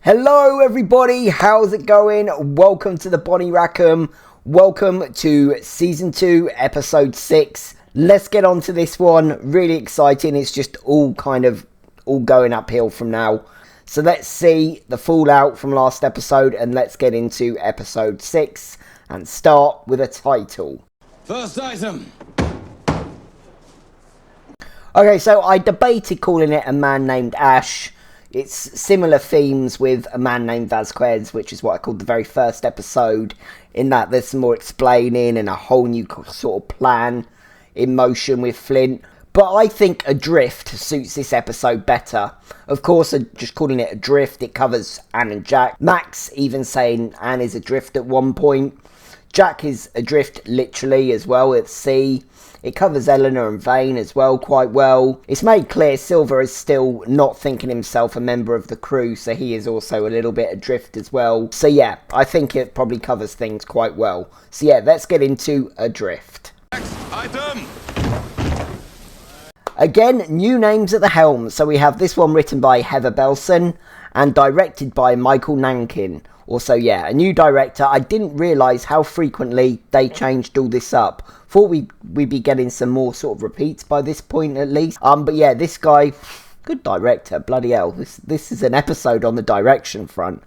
Hello everybody, how's it going? Welcome to the Bonny Rackham. Welcome to Season 2, Episode 6. Let's get on to this one. Really exciting. It's just all going uphill from now. So let's see the fallout from last episode and let's get into Episode 6 and start with a title. First item. Okay, so I debated calling it A Man Named Ash. It's similar themes with A Man Named Vasquez, which is what I called the very first episode, in that there's some more explaining and a whole new sort of plan in motion with Flint. But I think Adrift suits this episode better. Of course, just calling it Adrift, it covers Anne and Jack. Max even saying Anne is adrift at one point. Jack is adrift literally as well at sea. It covers Eleanor and Vane as well quite well. It's made clear Silver is still not thinking himself a member of the crew, so he is also a little bit adrift as well. So yeah, I think it probably covers things quite well. So yeah, let's get into Adrift. Next item. Again, new names at the helm. So we have this one written by Heather Belson and directed by Michael Nankin. Also, yeah, a new director. I didn't realise how frequently they changed all this up. Thought we'd be getting some more sort of repeats by this point at least. But yeah, this guy, good director, bloody hell. This is an episode on the direction front.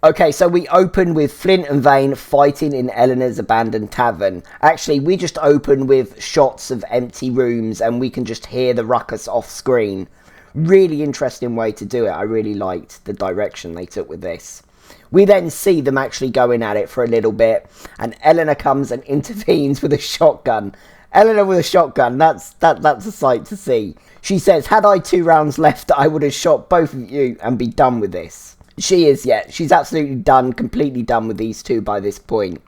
Okay, so we open with Flint and Vane fighting in Eleanor's abandoned tavern. Actually, we just open with shots of empty rooms and we can just hear the ruckus off screen. Really interesting way to do it. I really liked the direction they took with this. We then see them actually going at it for a little bit, and Eleanor comes and intervenes with a shotgun. Eleanor with a shotgun, that's a sight to see. She says, had I 2 rounds left, I would have shot both of you and be done with this. She is, yeah, she's absolutely done, completely done with these two by this point.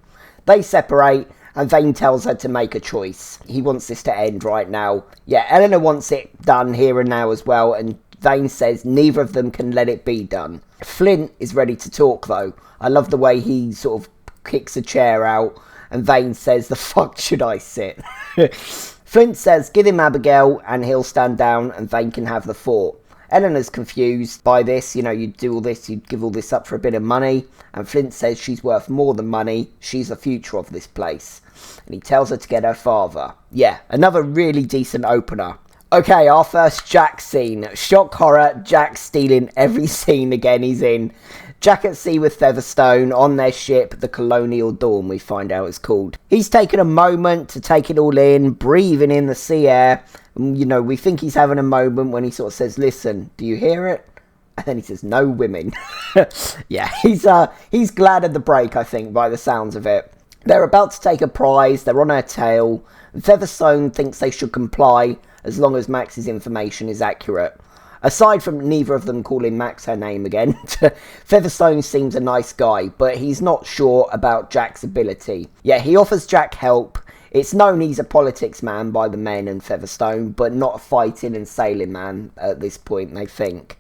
They separate, and Vane tells her to make a choice. He wants this to end right now. Yeah, Eleanor wants it done here and now as well, and Vane says neither of them can let it be done. Flint is ready to talk though. I love the way he sort of kicks a chair out and Vane says, the fuck should I sit? Flint says, give him Abigail and he'll stand down and Vane can have the fort. Eleanor's confused by this. You know, you do all this, you give all this up for a bit of money. And Flint says she's worth more than money. She's the future of this place. And he tells her to get her father. Yeah, another really decent opener. Okay, our first Jack scene. Shock horror, Jack stealing every scene again he's in. Jack at sea with Featherstone on their ship, the Colonial Dawn, we find out it's called. He's taken a moment to take it all in, breathing in the sea air. You know, we think he's having a moment when he sort of says, listen, do you hear it? And then he says, no women. Yeah, he's glad at the break, I think, by the sounds of it. They're about to take a prize, they're on her tail. Featherstone thinks they should comply, as long as Max's information is accurate. Aside from neither of them calling Max her name again, Featherstone seems a nice guy, but he's not sure about Jack's ability. Yeah, he offers Jack help. It's known he's a politics man by the men and Featherstone, but not a fighting and sailing man at this point, they think.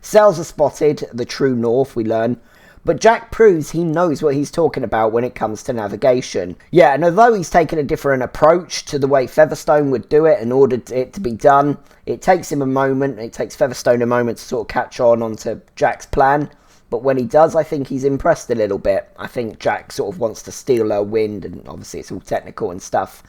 Sails are spotted, the true north, we learn. But Jack proves he knows what he's talking about when it comes to navigation. Yeah, and although he's taken a different approach to the way Featherstone would do it in order to it to be done, it takes him a moment, it takes Featherstone a moment to sort of catch on onto Jack's plan. But when he does, I think he's impressed a little bit. I think Jack sort of wants to steal her wind, and obviously it's all technical and stuff.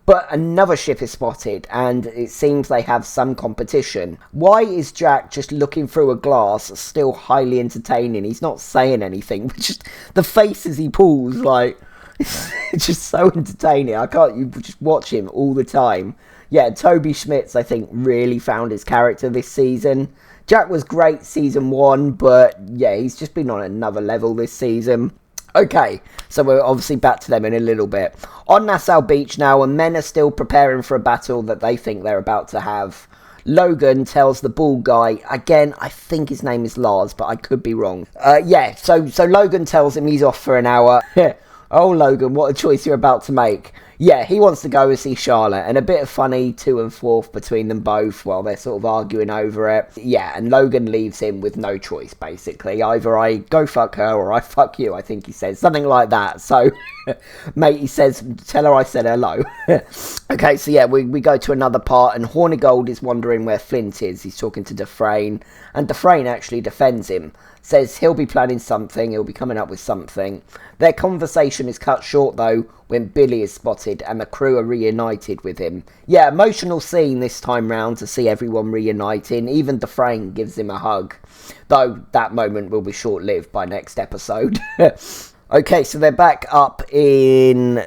But another ship is spotted, and it seems they have some competition. Why is Jack just looking through a glass still highly entertaining? He's not saying anything, but just the faces he pulls, like, it's just so entertaining. You just watch him all the time. Yeah, Toby Schmitz, I think, really found his character this season. Jack was great season 1, but yeah, he's just been on another level this season. Okay, so we're obviously back to them in a little bit. On Nassau Beach now, and men are still preparing for a battle that they think they're about to have. Logan tells the bald guy, again, I think his name is Lars, but I could be wrong. So Logan tells him he's off for an hour. Oh, Logan, what a choice you're about to make. Yeah, he wants to go and see Charlotte, and a bit of funny to and forth between them both while they're sort of arguing over it. Yeah, and Logan leaves him with no choice, basically. Either I go fuck her or I fuck you, I think he says. Something like that. So, mate, he says, tell her I said hello. Okay, so yeah, we go to another part, and Hornigold is wondering where Flint is. He's talking to Dufresne, and Dufresne actually defends him. Says he'll be planning something, he'll be coming up with something. Their conversation is cut short, though, when Billy is spotted and the crew are reunited with him. Yeah, emotional scene this time round to see everyone reuniting. Even Dufresne gives him a hug, though that moment will be short-lived by next episode. Okay, so they're back up in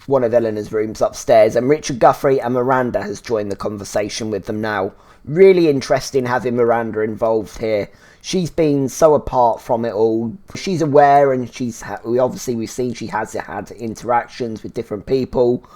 one of Eleanor's rooms upstairs, and Richard Guthrie and Miranda has joined the conversation with them now. Really interesting having Miranda involved here. She's been so apart from it all. She's aware, and we've seen she has had interactions with different people,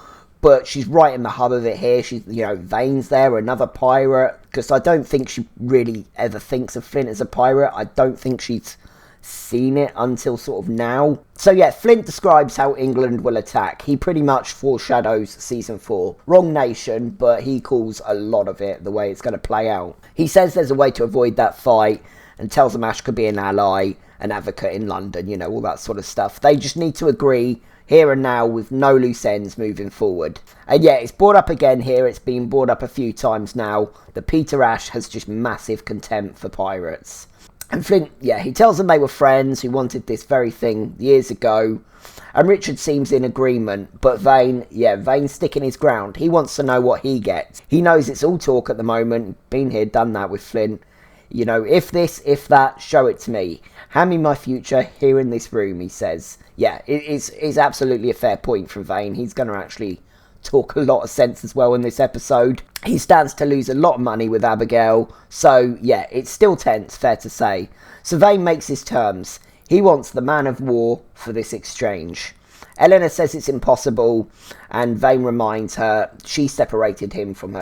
but she's right in the hub of it here. She's, Vane's there, another pirate, because I don't think she really ever thinks of Flint as a pirate. I don't think she's seen it until sort of now. So yeah, Flint describes how England will attack. He pretty much foreshadows season 4. Wrong nation, but he calls a lot of it the way it's going to play out. He says there's a way to avoid that fight, and tells them Ash could be an ally, an advocate in London, all that sort of stuff. They just need to agree here and now with no loose ends moving forward. And yeah, it's brought up again here, it's been brought up a few times now, that Peter Ash has just massive contempt for pirates. And Flint, yeah, he tells them they were friends who wanted this very thing years ago. And Richard seems in agreement, but Vane's sticking his ground. He wants to know what he gets. He knows it's all talk at the moment, been here, done that with Flint. If this, if that, show it to me. Hand me my future here in this room, he says. Yeah, it's absolutely a fair point from Vane. He's going to actually talk a lot of sense as well in this episode. He stands to lose a lot of money with Abigail. So, yeah, it's still tense, fair to say. So Vane makes his terms. He wants the man of war for this exchange. Eleanor says it's impossible, and Vane reminds her she separated him from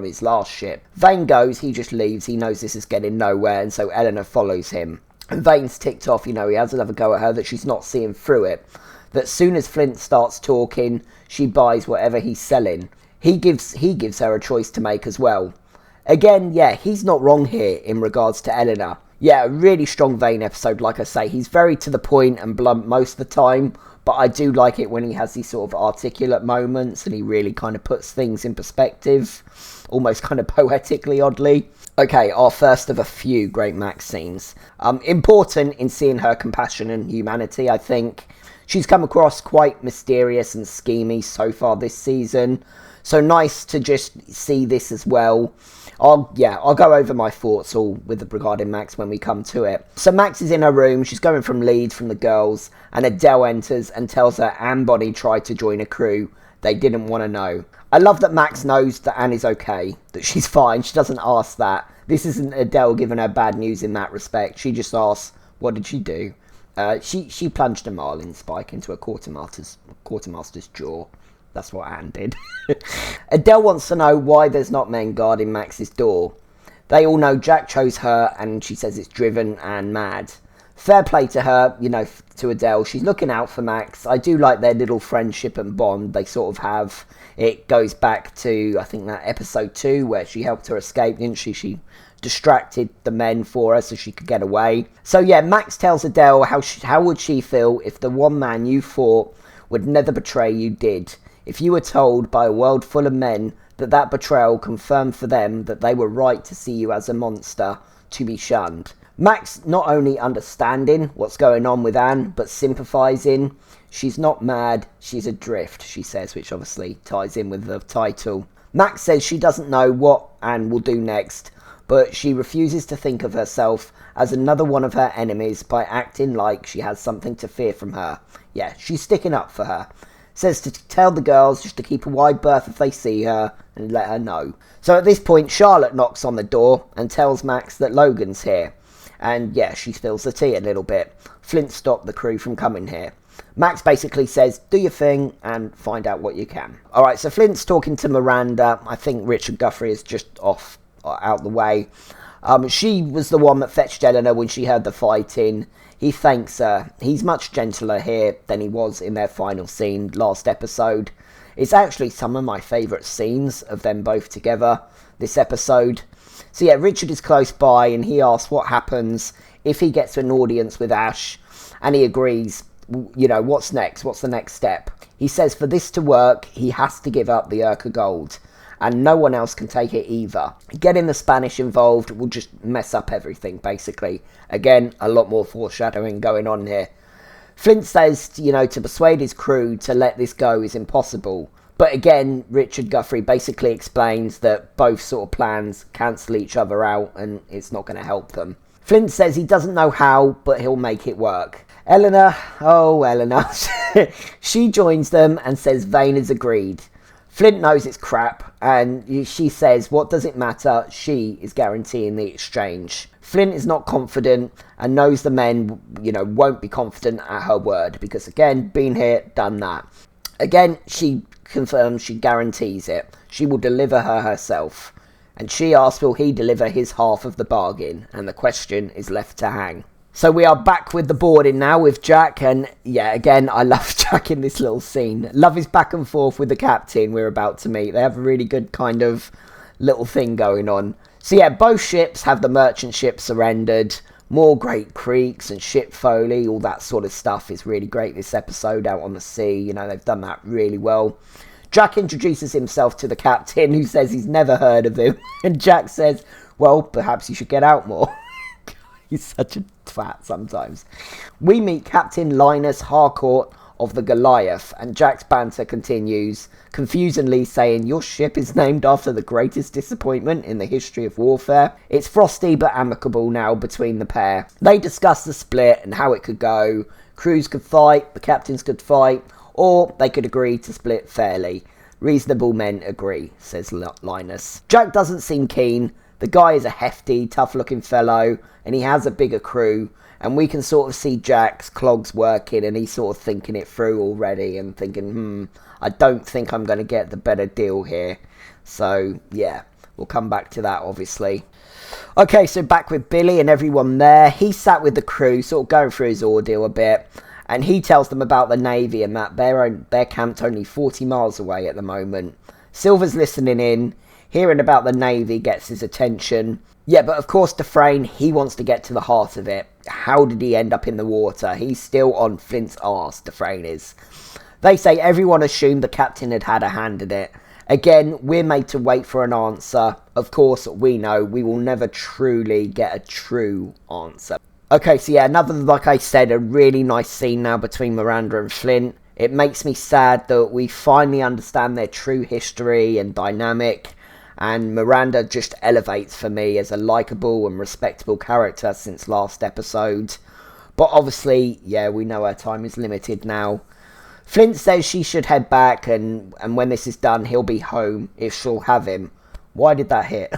his last ship. Vane goes, he just leaves, he knows this is getting nowhere, and so Eleanor follows him. And Vane's ticked off, he has another go at her that she's not seeing through it. That soon as Flint starts talking, she buys whatever he's selling. He gives her a choice to make as well. Again, yeah, he's not wrong here in regards to Eleanor. Yeah, a really strong Vane episode, like I say. He's very to the point and blunt most of the time, but I do like it when he has these sort of articulate moments and he really kind of puts things in perspective, almost kind of poetically, oddly. Okay, our first of a few great Max scenes. Important in seeing her compassion and humanity, I think. She's come across quite mysterious and schemy so far this season, so nice to just see this as well. I'll go over my thoughts all regarding Max when we come to it. So Max is in her room, she's going from leads from the girls, and Adele enters and tells her Anne Bonny tried to join a crew. They didn't want to know. I love that Max knows that Anne is okay, that she's fine, she doesn't ask that. This isn't Adele giving her bad news in that respect, she just asks, what did she do? She plunged a marlin spike into a quartermaster's jaw. That's what Anne did. Adele wants to know why there's not men guarding Max's door. They all know Jack chose her, and she says it's driven and mad. Fair play to her, to Adele. She's looking out for Max. I do like their little friendship and bond they sort of have. It goes back to, I think, that episode 2 where she helped her escape, didn't she? She distracted the men for her so she could get away. So yeah, Max tells Adele how would she feel if the one man you fought would never betray you did. If you were told by a world full of men that betrayal confirmed for them that they were right to see you as a monster, to be shunned. Max not only understanding what's going on with Anne, but sympathising. She's not mad, she's adrift, she says, which obviously ties in with the title. Max says she doesn't know what Anne will do next, but she refuses to think of herself as another one of her enemies by acting like she has something to fear from her. Yeah, she's sticking up for her. Says to tell the girls just to keep a wide berth if they see her and let her know. So at this point, Charlotte knocks on the door and tells Max that Logan's here. And yeah, she spills the tea a little bit. Flint stopped the crew from coming here. Max basically says, do your thing and find out what you can. Alright, so Flint's talking to Miranda. I think Richard Guthrie is just off, out the way. She was the one that fetched Eleanor when she heard the fighting. He thanks her. He's much gentler here than he was in their final scene last episode. It's actually some of my favourite scenes of them both together, this episode. So yeah, Richard is close by and he asks what happens if he gets an audience with Ash, and he agrees, you know, what's next? What's the next step? He says for this to work, he has to give up the Urca gold, and no one else can take it either. Getting the Spanish involved will just mess up everything, basically. Again, a lot more foreshadowing going on here. Flint says, you know, to persuade his crew to let this go is impossible. But again, Richard Guthrie basically explains that both sort of plans cancel each other out and it's not going to help them. Flint says he doesn't know how, but he'll make it work. Eleanor, she joins them and says Vane has agreed. Flint knows it's crap, and she says, what does it matter? She is guaranteeing the exchange. Flint is not confident and knows the men, you know, won't be confident at her word because, again, been here, done that. Again, she confirms she guarantees it. She will deliver her herself. And she asks, will he deliver his half of the bargain? And the question is left to hang. So we are back with the boarding now with Jack, and yeah, again, I love Jack in this little scene. Love his back and forth with the captain we're about to meet. They have a really good kind of little thing going on. So yeah, both ships have the merchant ship surrendered. More great creaks and ship foley, all that sort of stuff is really great this episode out on the sea. You know, they've done that really well. Jack introduces himself to the captain, who says he's never heard of him. And Jack says, well, perhaps you should get out more. He's such a twat sometimes. We meet Captain Linus Harcourt of the Goliath, and Jack's banter continues, confusedly saying, your ship is named after the greatest disappointment in the history of warfare. It's frosty but amicable now between the pair. They discuss the split and how it could go. Crews could fight, the captains could fight, or they could agree to split fairly. Reasonable men agree, says Linus. Jack doesn't seem keen. The guy is a hefty, tough-looking fellow, and he has a bigger crew, and we can sort of see Jack's clogs working, and he's sort of thinking it through already, and thinking, I don't think I'm going to get the better deal here. So, yeah, we'll come back to that, obviously. Okay, so back with Billy and everyone there. He sat with the crew, sort of going through his ordeal a bit, and he tells them about the Navy and that they're camped only 40 miles away at the moment. Silver's listening in. Hearing about the Navy gets his attention. Yeah, but of course Dufresne, he wants to get to the heart of it. How did he end up in the water? He's still on Flint's arse, Dufresne is. They say everyone assumed the captain had a hand in it. Again, we're made to wait for an answer. Of course, we know we will never truly get a true answer. Okay, so yeah, another, like I said, a really nice scene now between Miranda and Flint. It makes me sad that we finally understand their true history and dynamic. And Miranda just elevates for me as a likeable and respectable character since last episode. But obviously, yeah, we know her time is limited now. Flint says she should head back, and when this is done, he'll be home if she'll have him. Why did that hit?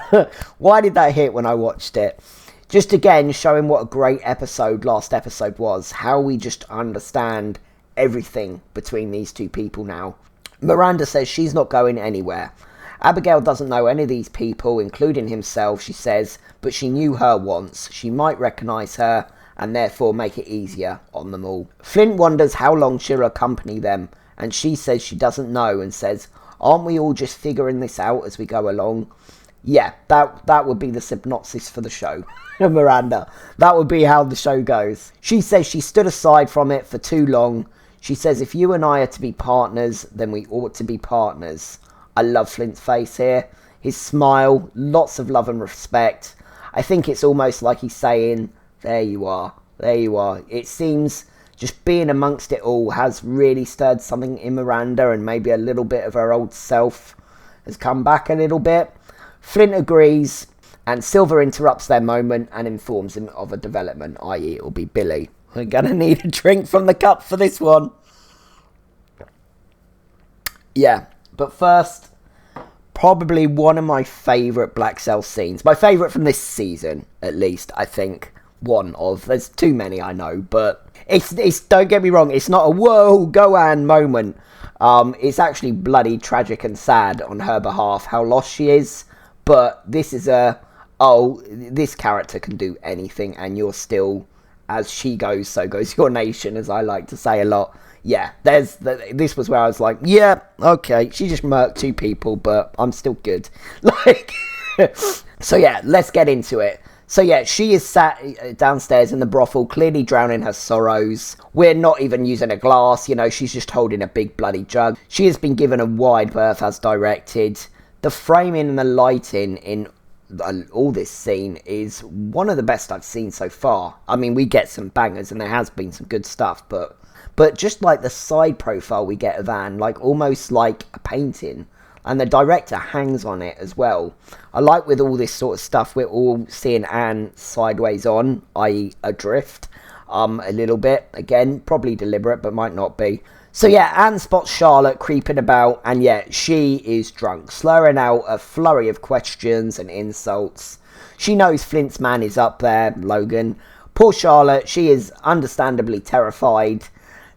Why did that hit when I watched it? Just again, showing what a great episode last episode was. How we just understand everything between these two people now. Miranda says she's not going anywhere. Abigail doesn't know any of these people, including himself, she says, but she knew her once. She might recognise her, and therefore make it easier on them all. Flint wonders how long she'll accompany them, and she says she doesn't know, and says, aren't we all just figuring this out as we go along? Yeah, that would be the synopsis for the show. Miranda, that would be how the show goes. She says she stood aside from it for too long. She says if you and I are to be partners, then we ought to be partners. I love Flint's face here. His smile, lots of love and respect. I think it's almost like he's saying, there you are, there you are. It seems just being amongst it all has really stirred something in Miranda, and maybe a little bit of her old self has come back a little bit. Flint agrees, and Silver interrupts their moment and informs him of a development, i.e. it'll be Billy. We're going to need a drink from the cup for this one. Yeah. But first, probably one of my favourite Black Cell scenes. My favourite from this season, at least, I think. One of. There's too many, I know. But it's don't get me wrong, it's not a whoa, Gohan moment. It's actually bloody tragic and sad on her behalf, how lost she is. But this is this character can do anything, and you're still as she goes, so goes your nation, as I like to say a lot. Yeah, this was where I was like, yeah, okay, she just murked 2 people, but I'm still good. Like, so yeah, let's get into it. So yeah, she is sat downstairs in the brothel, clearly drowning her sorrows. We're not even using a glass, you know, she's just holding a big bloody jug. She has been given a wide berth as directed. The framing and the lighting in all this scene is one of the best I've seen so far. I mean, we get some bangers and there has been some good stuff, but just like the side profile we get of Anne, like almost like a painting, and the director hangs on it as well. I like with all this sort of stuff, we're all seeing Anne sideways on, i.e. adrift, a little bit. Again, probably deliberate, but might not be. So yeah, Anne spots Charlotte creeping about, and yeah, she is drunk, slurring out a flurry of questions and insults. She knows Flint's man is up there, Logan. Poor Charlotte, she is understandably terrified.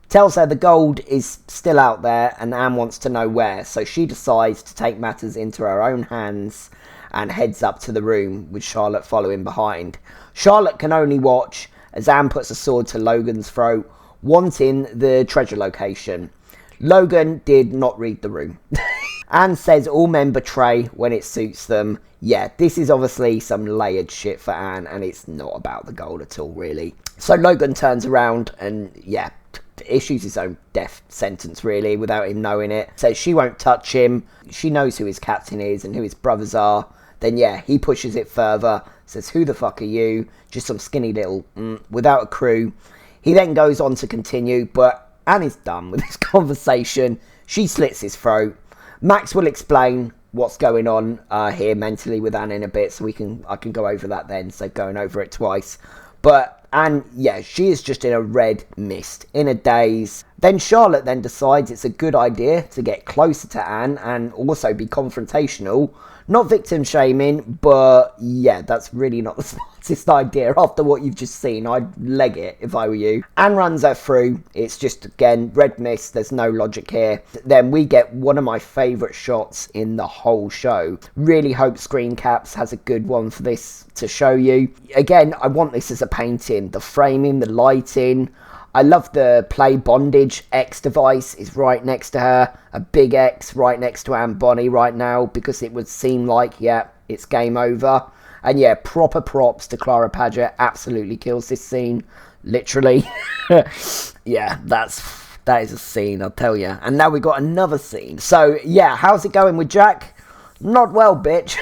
Tells her the gold is still out there and Anne wants to know where, so she decides to take matters into her own hands and heads up to the room, with Charlotte following behind. Charlotte can only watch as Anne puts a sword to Logan's throat, wanting the treasure location. Logan did not read the room. Anne says all men betray when it suits them. Yeah, this is obviously some layered shit for Anne, and it's not about the gold at all, really. So Logan turns around and, yeah, issues his own death sentence, really, without him knowing it. Says she won't touch him. She knows who his captain is and who his brothers are. Then, yeah, he pushes it further. Says, who the fuck are you? Just some skinny little without a crew. He then goes on to continue, but Anne is done with this conversation. She slits his throat. Max will explain what's going on here mentally with Anne in a bit, so I can go over that then, so going over it twice. But Anne, yeah, she is just in a red mist, in a daze. Then Charlotte then decides it's a good idea to get closer to Anne and also be confrontational. Not victim shaming, but yeah, that's really not the smartest idea after what you've just seen. I'd leg it if I were you. Anne runs her through. It's just, again, red mist. There's no logic here. Then we get one of my favourite shots in the whole show. Really hope Screen Caps has a good one for this to show you. Again, I want this as a painting. The framing, the lighting. I love the play bondage X device is right next to her. A big X right next to Anne Bonny right now, because it would seem like, yeah, it's game over. And yeah, proper props to Clara Padgett. Absolutely kills this scene. Literally. Yeah, that is a scene, I'll tell you. And now we got another scene. So yeah, how's it going with Jack? Not well, bitch.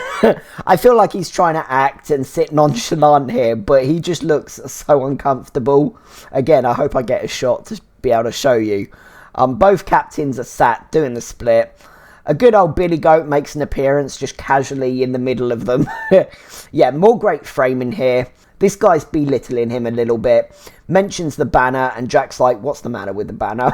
I feel like he's trying to act and sit nonchalant here, but he just looks so uncomfortable. Again, I hope I get a shot to be able to show you. Both captains are sat doing the split. A good old Billy Goat makes an appearance just casually in the middle of them. Yeah, more great framing here. This guy's belittling him a little bit. Mentions the banner, and Jack's like, what's the matter with the banner?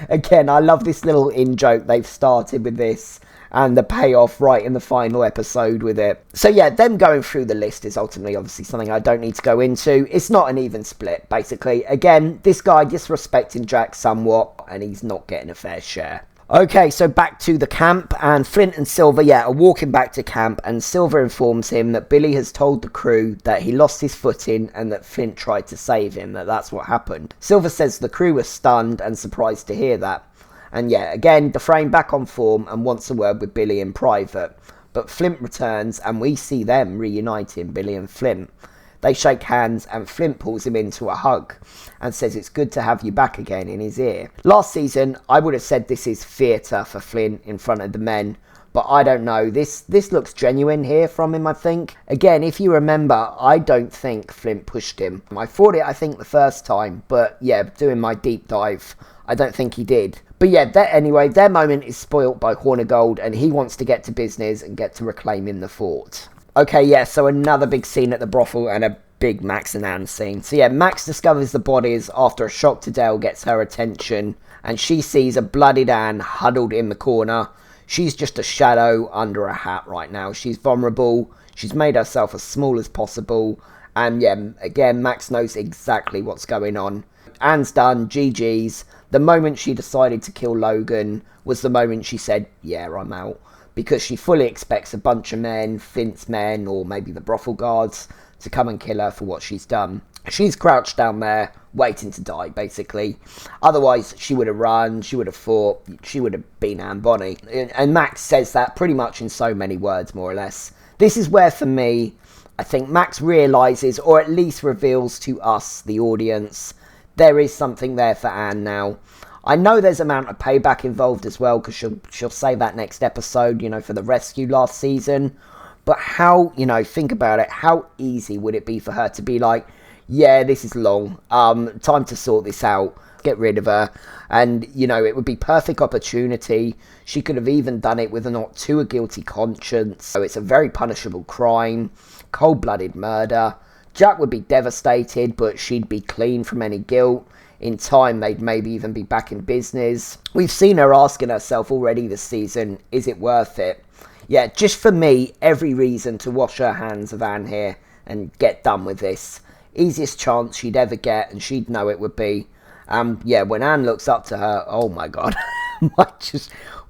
Again, I love this little in-joke they've started with this, and the payoff right in the final episode with it. So yeah, them going through the list is ultimately obviously something I don't need to go into. It's not an even split, basically. Again, this guy disrespecting Jack somewhat, and he's not getting a fair share. Okay, so back to the camp, and Flint and Silver, yeah, are walking back to camp, and Silver informs him that Billy has told the crew that he lost his footing and that Flint tried to save him, that's what happened. Silver says the crew was stunned and surprised to hear that. And yeah, again, the frame back on form and wants a word with Billy in private. But Flint returns and we see them reuniting, Billy and Flint. They shake hands and Flint pulls him into a hug and says it's good to have you back again in his ear. Last season, I would have said this is theatre for Flint in front of the men. But I don't know, this looks genuine here from him, I think. Again, if you remember, I don't think Flint pushed him. I thought it, I think, the first time. But yeah, doing my deep dive, I don't think he did. But yeah, anyway, their moment is spoilt by Hornigold, and he wants to get to business and get to reclaiming the fort. Okay, yeah, so another big scene at the brothel and a big Max and Anne scene. So yeah, Max discovers the bodies after a shock to Dale gets her attention, and she sees a bloodied Anne huddled in the corner. She's just a shadow under a hat right now. She's vulnerable. She's made herself as small as possible. And yeah, again, Max knows exactly what's going on. Anne's done, GG's. The moment she decided to kill Logan was the moment she said, yeah, I'm out. Because she fully expects a bunch of men, Flint's men, or maybe the brothel guards, to come and kill her for what she's done. She's crouched down there, waiting to die, basically. Otherwise, she would have run, she would have fought, she would have been Anne Bonny. And Max says that pretty much in so many words, more or less. This is where, for me, I think Max realises, or at least reveals to us, the audience, there is something there for Anne now. I know there's an amount of payback involved as well, because she'll say that next episode, for the rescue last season. But how, think about it, how easy would it be for her to be like, yeah, this is long, time to sort this out, get rid of her, and, it would be perfect opportunity. She could have even done it with a not too guilty conscience, so it's a very punishable crime, cold-blooded murder. Jack would be devastated, but she'd be clean from any guilt. In time, they'd maybe even be back in business. We've seen her asking herself already this season, is it worth it? Yeah, just for me, every reason to wash her hands of Anne here and get done with this. Easiest chance she'd ever get, and she'd know it would be. Yeah, when Anne looks up to her, oh my god.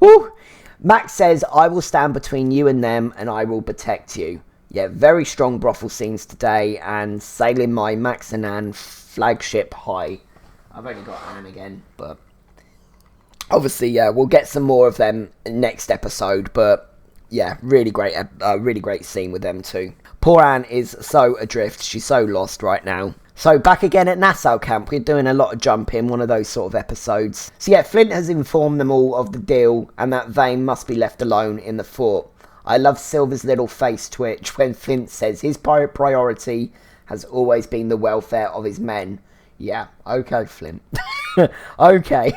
Woo! Max says, I will stand between you and them, and I will protect you. Yeah, very strong brothel scenes today, and sailing my Max and Anne flagship high. I've only got Anne again, but obviously, yeah, we'll get some more of them next episode, but yeah, really great scene with them too. Poor Anne is so adrift, she's so lost right now. So back again at Nassau camp, we're doing a lot of jumping, one of those sort of episodes. So yeah, Flint has informed them all of the deal, and that Vane must be left alone in the fort. I love Silver's little face twitch when Flint says his priority has always been the welfare of his men. Yeah, okay, Flint. Okay.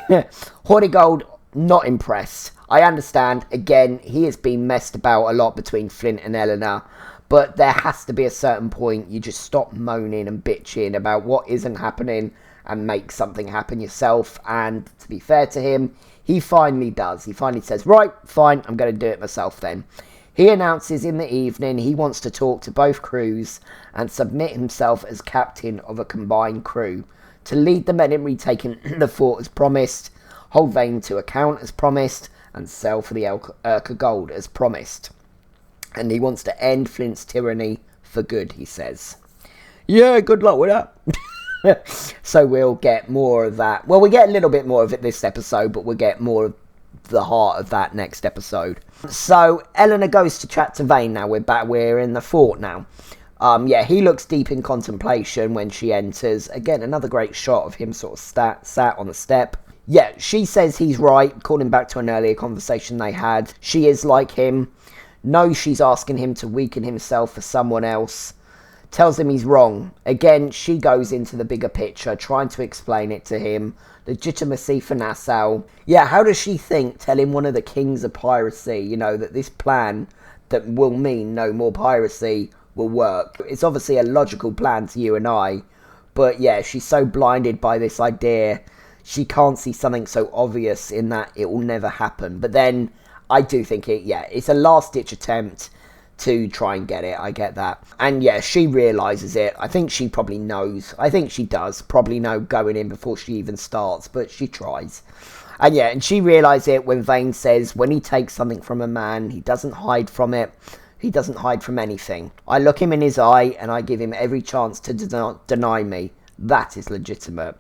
Hornigold, not impressed. I understand, again, he has been messed about a lot between Flint and Eleanor, but there has to be a certain point you just stop moaning and bitching about what isn't happening and make something happen yourself. And to be fair to him, he finally does. He finally says, right, fine, I'm going to do it myself then. He announces in the evening he wants to talk to both crews and submit himself as captain of a combined crew, to lead the men in retaking the fort as promised, hold Vane to account as promised, and sell for the Urca gold as promised. And he wants to end Flint's tyranny for good, he says. Yeah, good luck with that. So we'll get more of that. Well, we get a little bit more of it this episode, but we'll get more of the heart of that next episode. So Eleanor goes to chat to Vane now. We're in the fort now. Yeah, he looks deep in contemplation when she enters. Again, another great shot of him sort of sat on the step. Yeah, she says he's right, calling back to an earlier conversation they had. She is like him. Knows she's asking him to weaken himself for someone else. Tells him he's wrong. Again, she goes into the bigger picture, trying to explain it to him. Legitimacy for Nassau. Yeah, how does she think telling one of the kings of piracy, that this plan that will mean no more piracy will work? It's obviously a logical plan to you and I, but yeah, she's so blinded by this idea, she can't see something so obvious in that it will never happen. But then, I do think it's a last-ditch attempt to try and get it, I get that. And yeah, she realises it. I think she probably knows. I think she does probably know going in before she even starts, but she tries. And yeah, and she realises it when Vane says, when he takes something from a man, he doesn't hide from it. He doesn't hide from anything. I look him in his eye and I give him every chance to deny me. That is legitimate.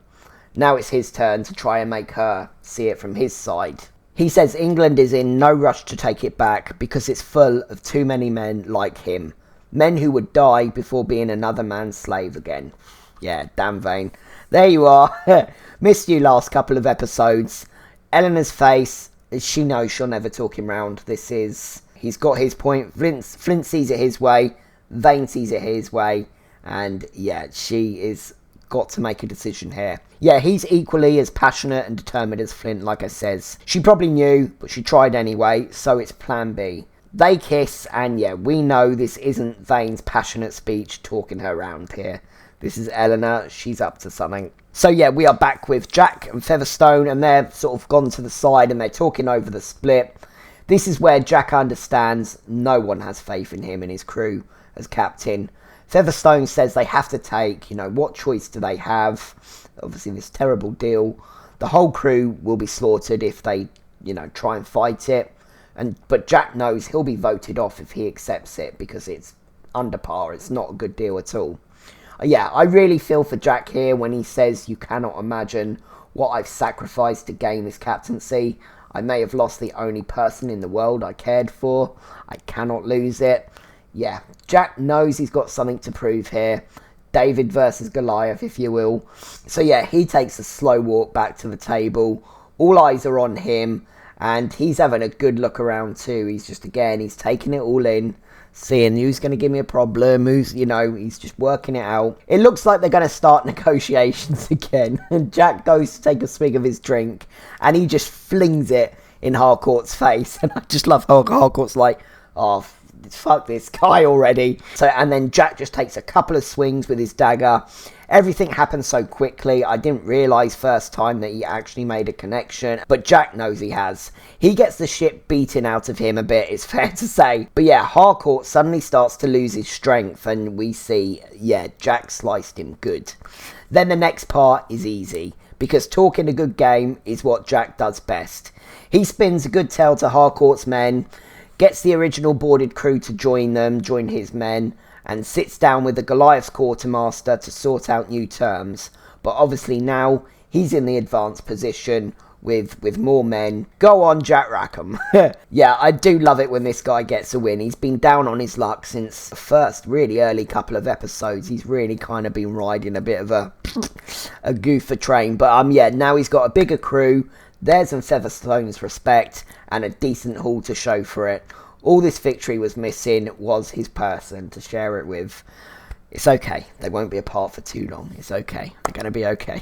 Now it's his turn to try and make her see it from his side. He says England is in no rush to take it back because it's full of too many men like him. Men who would die before being another man's slave again. Yeah, damn Vane. There you are. Missed you last couple of episodes. Eleanor's face, she knows she'll never talk him round. He's got his point. Flint sees it his way. Vane sees it his way. And yeah, she is got to make a decision here. Yeah, he's equally as passionate and determined as Flint, like I says. She probably knew, but she tried anyway, so it's plan B. They kiss, and yeah, we know this isn't Vane's passionate speech talking her around here. This is Eleanor, she's up to something. So yeah, we are back with Jack and Featherstone, and they're sort of gone to the side, and they're talking over the split. This is where Jack understands no one has faith in him and his crew as captain. Featherstone says they have to take, what choice do they have? Obviously this terrible deal. The whole crew will be slaughtered if they, try and fight it. But Jack knows he'll be voted off if he accepts it because it's under par. It's not a good deal at all. Yeah, I really feel for Jack here when he says, "You cannot imagine what I've sacrificed to gain this captaincy. I may have lost the only person in the world I cared for. I cannot lose it." Yeah, Jack knows he's got something to prove here. David versus Goliath, if you will. So yeah, he takes a slow walk back to the table. All eyes are on him, and he's having a good look around too. He's taking it all in, seeing who's going to give me a problem, he's just working it out. It looks like they're going to start negotiations again, and Jack goes to take a swig of his drink, and he just flings it in Harcourt's face, and I just love how Harcourt's like, "Oh, fuck this guy already." And then Jack just takes a couple of swings with his dagger. Everything happens so quickly. I didn't realise first time that he actually made a connection, but Jack knows he has. He gets the shit beaten out of him a bit, it's fair to say. But yeah, Harcourt suddenly starts to lose his strength, and we see, Jack sliced him good. Then the next part is easy, because talking a good game is what Jack does best. He spins a good tale to Harcourt's men, gets the original boarded crew to join his men, and sits down with the Goliath's quartermaster to sort out new terms. But obviously now he's in the advanced position with more men. Go on, Jack Rackham. Yeah, I do love it when this guy gets a win. He's been down on his luck since the first really early couple of episodes. He's really kind of been riding a bit of a goofer train. But now he's got a bigger crew. There's some Featherstone's respect and a decent haul to show for it. All this victory was missing was his person to share it with. It's okay. They won't be apart for too long. It's okay. They're going to be okay.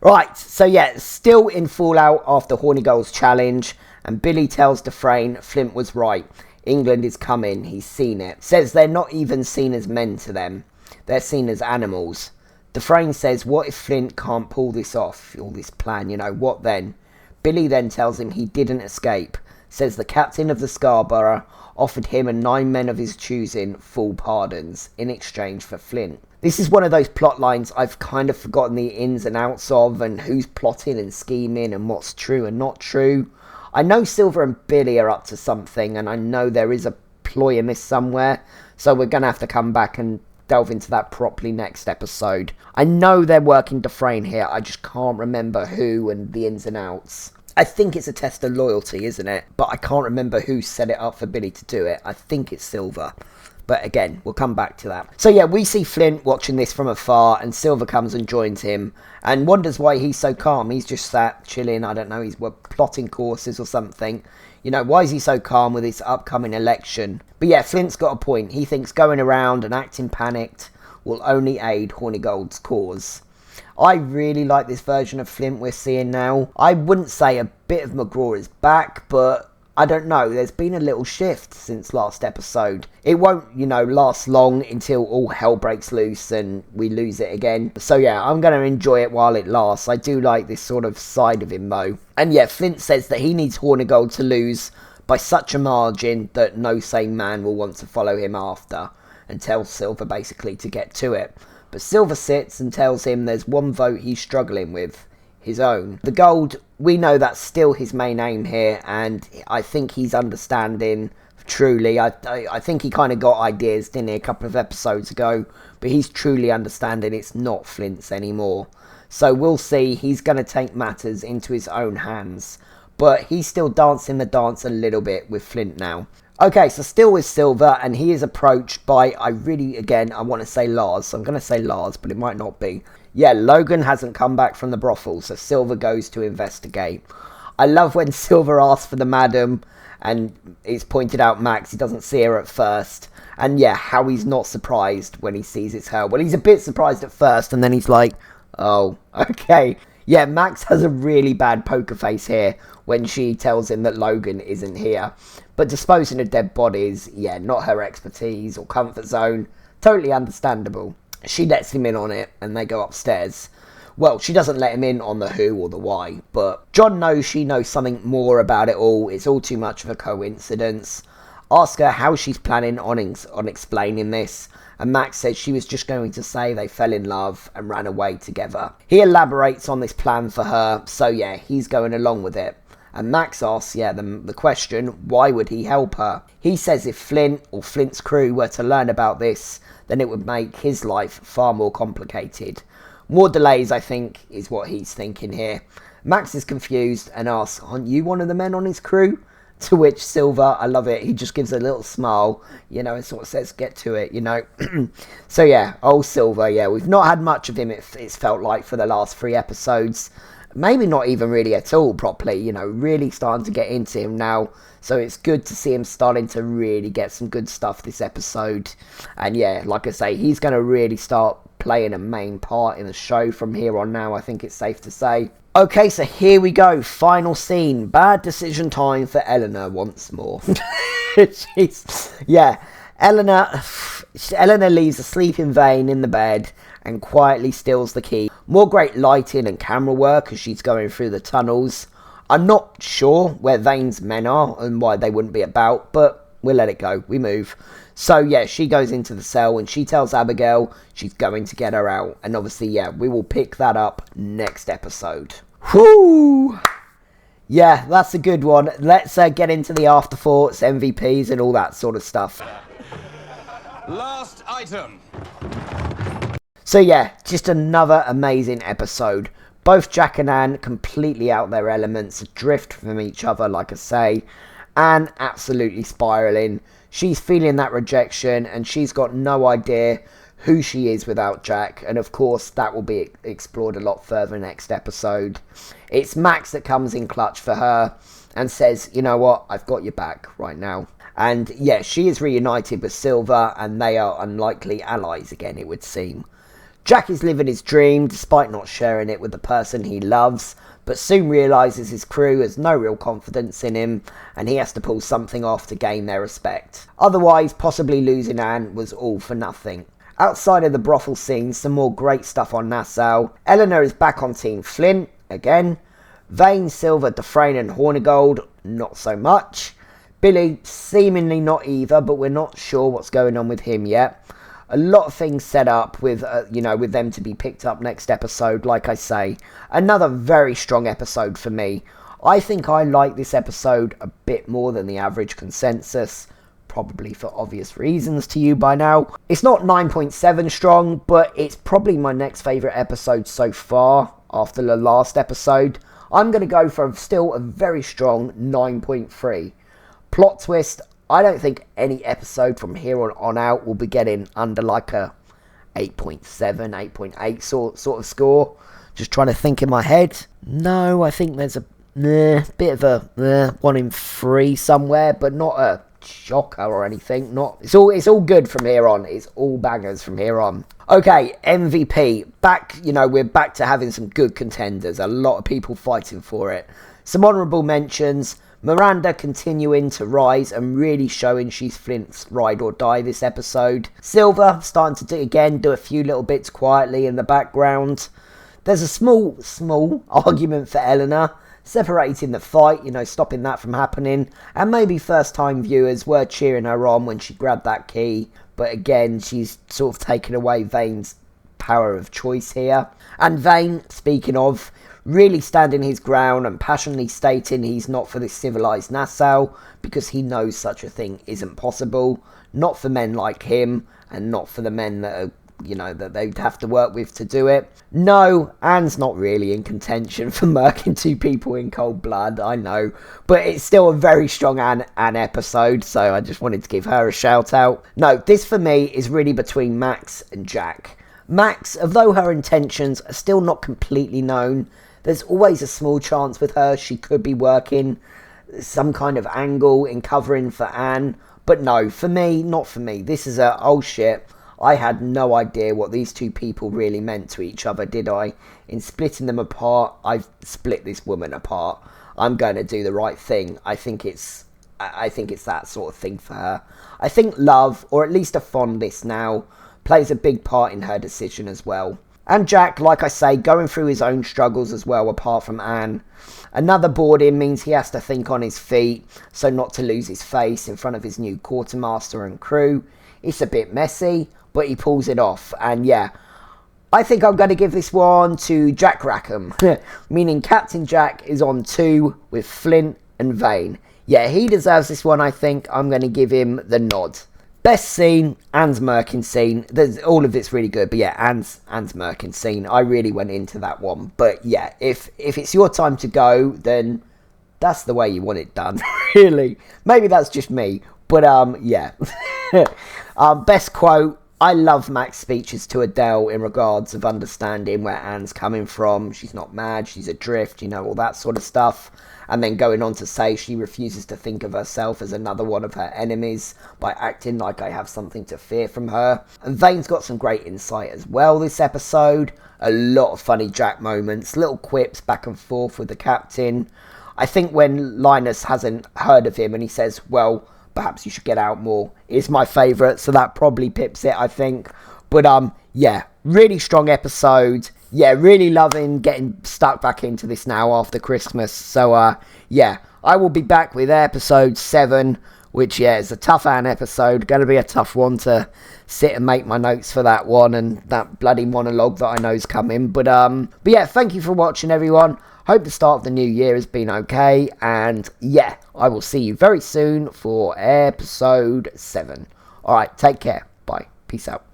Right. So still in fallout after Hornigold's challenge. And Billy tells Dufresne Flint was right. England is coming. He's seen it. Says they're not even seen as men to them. They're seen as animals. Dufresne says, what if Flint can't pull this off? All this plan, what then? Billy then tells him he didn't escape. Says the captain of the Scarborough offered him and 9 men of his choosing full pardons in exchange for Flint. This is one of those plot lines I've kind of forgotten the ins and outs of, and who's plotting and scheming and what's true and not true. I know Silver and Billy are up to something, and I know there is a ploy in this somewhere, so we're going to have to come back and delve into that properly next episode. I know they're working Dufresne here, I just can't remember who and the ins and outs. I think it's a test of loyalty, isn't it? But I can't remember who set it up for Billy to do it. I think it's Silver. But again, we'll come back to that. So we see Flint watching this from afar, and Silver comes and joins him and wonders why he's so calm. He's just sat chilling, I don't know, he's plotting courses or something. Why is he so calm with his upcoming election? But Flint's got a point. He thinks going around and acting panicked will only aid Hornigold's cause. I really like this version of Flint we're seeing now. I wouldn't say a bit of McGraw is back, but I don't know, there's been a little shift since last episode. It won't, last long until all hell breaks loose and we lose it again. So I'm going to enjoy it while it lasts. I do like this sort of side of him though. And Flint says that he needs Hornigold to lose by such a margin that no sane man will want to follow him after, and tells Silver basically to get to it. But Silver sits and tells him there's one vote he's struggling with, his own. The gold, we know that's still his main aim here, and I think he's understanding truly. I think he kind of got ideas, didn't he, a couple of episodes ago, but he's truly understanding it's not Flint's anymore. So we'll see, he's going to take matters into his own hands, but he's still dancing the dance a little bit with Flint now. Okay, so still with Silver, and he is approached by, I want to say Lars. I'm going to say Lars, but it might not be. Logan hasn't come back from the brothel, so Silver goes to investigate. I love when Silver asks for the madam, and it's pointed out Max, he doesn't see her at first. And how he's not surprised when he sees it's her. Well, he's a bit surprised at first, and then he's like, oh, okay. Max has a really bad poker face here when she tells him that Logan isn't here. But disposing of dead bodies, not her expertise or comfort zone. Totally understandable. She lets him in on it, and they go upstairs. Well, she doesn't let him in on the who or the why, but John knows she knows something more about it all. It's all too much of a coincidence. Ask her how she's planning on explaining this, and Max says she was just going to say they fell in love and ran away together. He elaborates on this plan for her, so he's going along with it. And Max asks, the question, why would he help her? He says if Flint or Flint's crew were to learn about this, then it would make his life far more complicated. More delays, I think, is what he's thinking here. Max is confused and asks, aren't you one of the men on his crew? To which Silver, I love it, he just gives a little smile, and sort of says, get to it, So yeah, old Silver, we've not had much of him, it's felt like, for the last 3 episodes. Maybe not even really at all properly, really starting to get into him now. So it's good to see him starting to really get some good stuff this episode. And yeah, like I say, he's going to really start playing a main part in the show from here on now, I think it's safe to say. Okay, so here we go. Final scene. Bad decision time for Eleanor once more. Eleanor leaves a sleeping Vane in the bed and quietly steals the key. More great lighting and camera work as she's going through the tunnels. I'm not sure where Vane's men are and why they wouldn't be about, but we'll let it go. We move. So yeah, she goes into the cell and she tells Abigail she's going to get her out. And obviously, we will pick that up next episode. Whoo! Yeah, that's a good one. Let's get into the afterthoughts, MVPs and all that sort of stuff. Last item. So yeah, just another amazing episode. Both Jack and Anne completely out their elements, adrift from each other, like I say. Anne absolutely spiralling. She's feeling that rejection and she's got no idea who she is without Jack. And of course, that will be explored a lot further next episode. It's Max that comes in clutch for her and says, you know what, I've got your back right now. And yeah, she is reunited with Silver and they are unlikely allies again, it would seem. Jack is living his dream despite not sharing it with the person he loves, but soon realises his crew has no real confidence in him and he has to pull something off to gain their respect. Otherwise, possibly losing Anne was all for nothing. Outside of the brothel scene, some more great stuff on Nassau. Eleanor is back on Team Flint again. Vane, Silver, Dufresne and Hornigold, not so much. Billy, seemingly not either, but we're not sure what's going on with him yet. A lot of things set up with, with them to be picked up next episode, like I say. Another very strong episode for me. I think I like this episode a bit more than the average consensus. Probably for obvious reasons to you by now. It's not 9.7 strong, but it's probably my next favourite episode so far after the last episode. I'm going to go for still a very strong 9.3. Plot twist. I don't think any episode from here on out will be getting under like a 8.7, 8.8 sort of score. Just trying to think in my head. No, I think there's a bit of a 1 in 3 somewhere, but not a shocker or anything. It's all good from here on. It's all bangers from here on. Okay, MVP. We're back to having some good contenders. A lot of people fighting for it. Some honourable mentions. Miranda continuing to rise and really showing she's Flint's ride or die this episode. Silver starting to do a few little bits quietly in the background. There's a small argument for Eleanor, separating the fight, stopping that from happening. And maybe first time viewers were cheering her on when she grabbed that key. But again, she's sort of taken away Vane's power of choice here. And Vane, speaking of, really standing his ground and passionately stating he's not for this civilised Nassau because he knows such a thing isn't possible. Not for men like him and not for the men that are, that they'd have to work with to do it. No, Anne's not really in contention for murking 2 people in cold blood, I know. But it's still a very strong Anne episode, so I just wanted to give her a shout out. No, this for me is really between Max and Jack. Max, although her intentions are still not completely known, there's always a small chance with her she could be working some kind of angle in covering for Anne. But no, for me, not for me. This is oh shit, I had no idea what these 2 people really meant to each other, did I? In splitting them apart, I've split this woman apart. I'm going to do the right thing. I think it's that sort of thing for her. I think love, or at least a fondness now, plays a big part in her decision as well. And Jack, like I say, going through his own struggles as well, apart from Anne. Another boarding means he has to think on his feet, so not to lose his face in front of his new quartermaster and crew. It's a bit messy, but he pulls it off. And yeah, I think I'm going to give this one to Jack Rackham, meaning Captain Jack is on 2 with Flint and Vane. Yeah, he deserves this one, I think. I'm going to give him the nod. Best scene, Anne's Merkin scene. All of it's really good, but yeah, Anne's Merkin scene. I really went into that one. But yeah, if it's your time to go, then that's the way you want it done, really. Maybe that's just me, but yeah. Best quote, I love Mac's speeches to Adele in regards of understanding where Anne's coming from. She's not mad, she's adrift, you know, all that sort of stuff. And then going on to say she refuses to think of herself as another one of her enemies by acting like I have something to fear from her. And Vane's got some great insight as well this episode. A lot of funny Jack moments, little quips back and forth with the captain. I think when Linus hasn't heard of him and he says, well, perhaps you should get out more, is my favourite, so that probably pips it, I think. But yeah, really strong episode. Yeah, really loving getting stuck back into this now after Christmas. So yeah, I will be back with episode 7, which yeah, is a tough Anne episode. Going to be a tough one to sit and make my notes for that one and that bloody monologue that I know is coming. But yeah, thank you for watching, everyone. Hope the start of the new year has been okay. And yeah, I will see you very soon for episode 7. Alright, take care. Bye. Peace out.